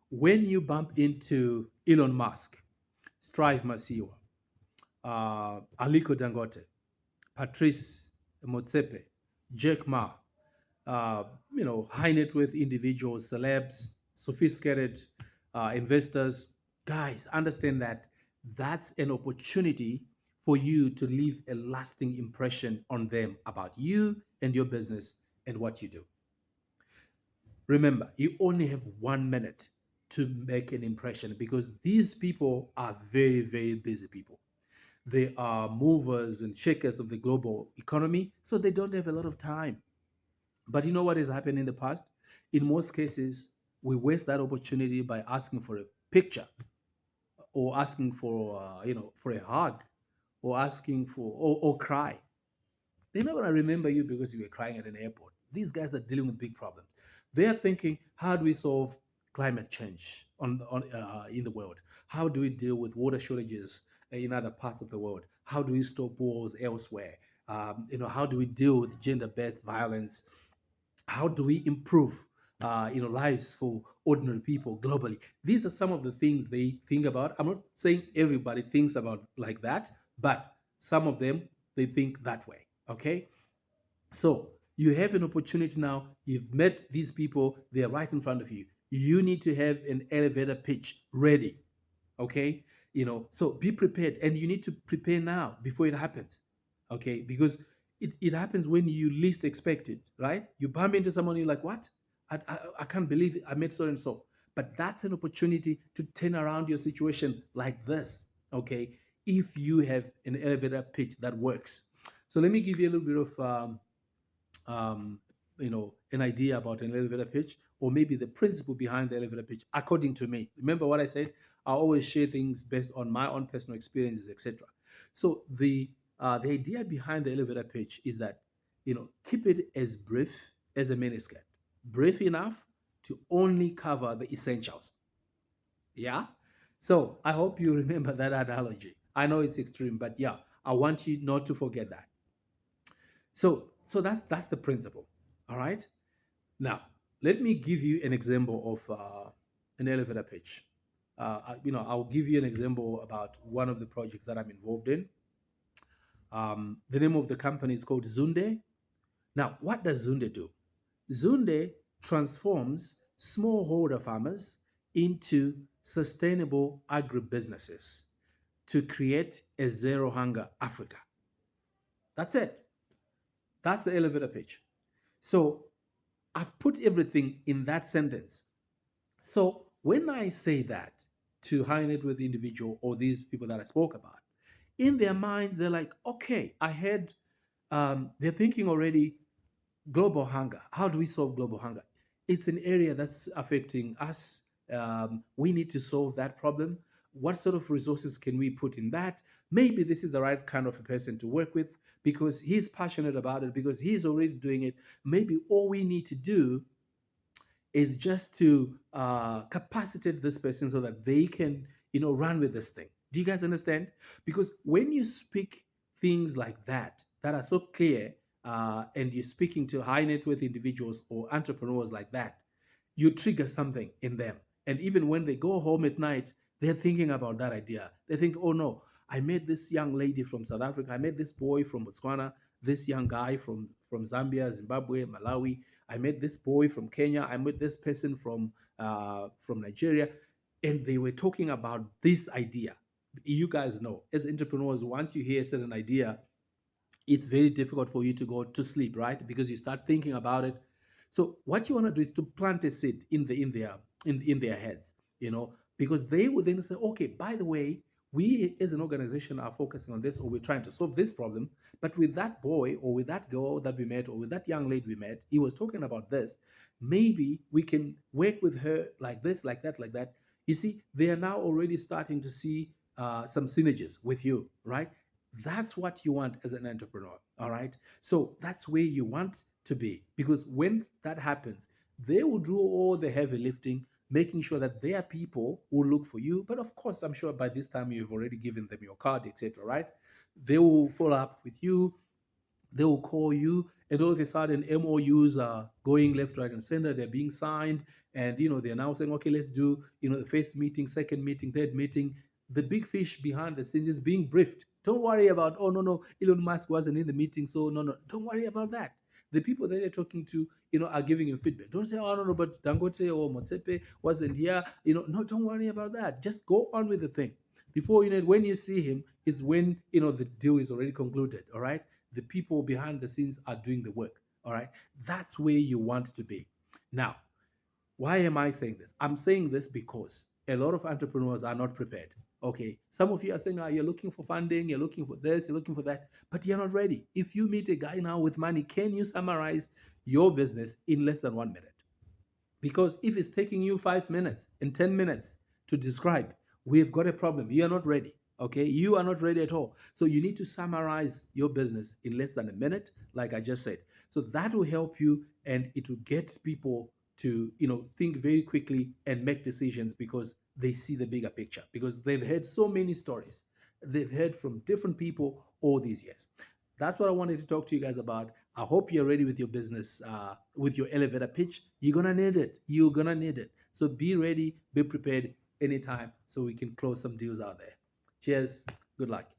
When you bump into Elon Musk, Strive Masiwa, Aliko Dangote, Patrice Motsepe, Jack Ma, uh, high net worth individuals, celebs, sophisticated investors, guys, understand that that's an opportunity for you to leave a lasting impression on them about you and your business and what you do. Remember, you only have 1 minute to make an impression because these people are very, very busy people. They are movers and shakers of the global economy, so they don't have a lot of time. But you know what has happened in the past? In most cases, we waste that opportunity by asking for a picture or asking for, for a hug or asking for, or cry. They're not going to remember you because you were crying at an airport. These guys are dealing with big problems. They are thinking, how do we solve climate change in the world? How do we deal with water shortages in other parts of the world? How do we stop wars elsewhere? How do we deal with gender-based violence? How do we improve lives for ordinary people globally? These are some of the things they think about. I'm not saying everybody thinks about like that, but some of them, they think that way. Okay, so you have an opportunity now. You've met these people, they're right in front of you. You need to have an elevator pitch ready. Okay, so be prepared, and you need to prepare now before it happens. Okay, because it happens when you least expect it, right? You bump into someone, you're like, what? I can't believe it. I met so and so. But that's an opportunity to turn around your situation like this. Okay, if you have an elevator pitch that works. So let me give you a little bit of um, an idea about an elevator pitch, or maybe the principle behind the elevator pitch, according to me. Remember what I said? I always share things based on my own personal experiences, etc. So the idea behind the elevator pitch is that keep it as brief as a miniskirt, brief enough to only cover the essentials. Yeah. So I hope you remember that analogy. I know it's extreme, but yeah, I want you not to forget that. So that's the principle. All right. Now let me give you an example of an elevator pitch. I'll give you an example about one of the projects that I'm involved in. The name of the company is called Zunde. Now, what does Zunde do? Zunde transforms smallholder farmers into sustainable agribusinesses to create a zero hunger Africa. That's it. That's the elevator pitch. So I've put everything in that sentence. So when I say that to high net worth individual or these people that I spoke about, in their mind they're like, okay, I had. They're thinking already global hunger. How do we solve global hunger? It's an area that's affecting us. We need to solve that problem. What sort of resources can we put in that? Maybe this is the right kind of a person to work with because he's passionate about it, because he's already doing it. Maybe all we need to do is just to capacitate this person so that they can run with this thing. Do you guys understand? Because when you speak things like that are so clear, and you're speaking to high net worth individuals or entrepreneurs like that, you trigger something in them. And even when they go home at night, they're thinking about that idea. They think, oh no, I met this young lady from South Africa, I met this boy from Botswana, this young guy from Zambia, Zimbabwe, Malawi, I met this boy from Kenya, I met this person from Nigeria, and they were talking about this idea. You guys know, as entrepreneurs, once you hear a certain idea, it's very difficult for you to go to sleep, right? Because you start thinking about it. So what you want to do is to plant a seed in their heads, because they would then say, okay, by the way, we as an organization are focusing on this, or we're trying to solve this problem. But with that boy or with that girl that we met, or with that young lady we met, he was talking about this. Maybe we can work with her like this, like that, like that. You see, they are now already starting to see some synergies with you, right? That's what you want as an entrepreneur. All right. So that's where you want to be, because when that happens, they will do all the heavy lifting, making sure that their people will look for you. But of course, I'm sure by this time you've already given them your card, etc. Right? They will follow up with you, they will call you, and all of a sudden MOUs are going left, right, and center. They're being signed, and they're now saying, okay, let's do the first meeting, second meeting, third meeting. The big fish behind the scenes is being briefed. Don't worry about, oh no, no, Elon Musk wasn't in the meeting, so no, no, don't worry about that. The people that you're talking to, are giving you feedback. Don't say, oh no, no, but Dangote or Motsepe wasn't here. No, don't worry about that. Just go on with the thing. Before when you see him is when the deal is already concluded. All right, the people behind the scenes are doing the work. All right, that's where you want to be. Now, why am I saying this? I'm saying this because a lot of entrepreneurs are not prepared. Okay, some of you are saying, you're looking for funding, you're looking for this, you're looking for that, but you're not ready. If you meet a guy now with money, can you summarize your business in less than 1 minute? Because if it's taking you 5 minutes and 10 minutes to describe, we've got a problem. You are not ready. Okay, you are not ready at all. So you need to summarize your business in less than a minute, like I just said. So that will help you, and it will get people to think very quickly and make decisions because they see the bigger picture, because they've heard so many stories. They've heard from different people all these years. That's what I wanted to talk to you guys about. I hope you're ready with your business, with your elevator pitch. You're gonna need it. You're gonna need it. So be ready, be prepared anytime, so we can close some deals out there. Cheers. Good luck.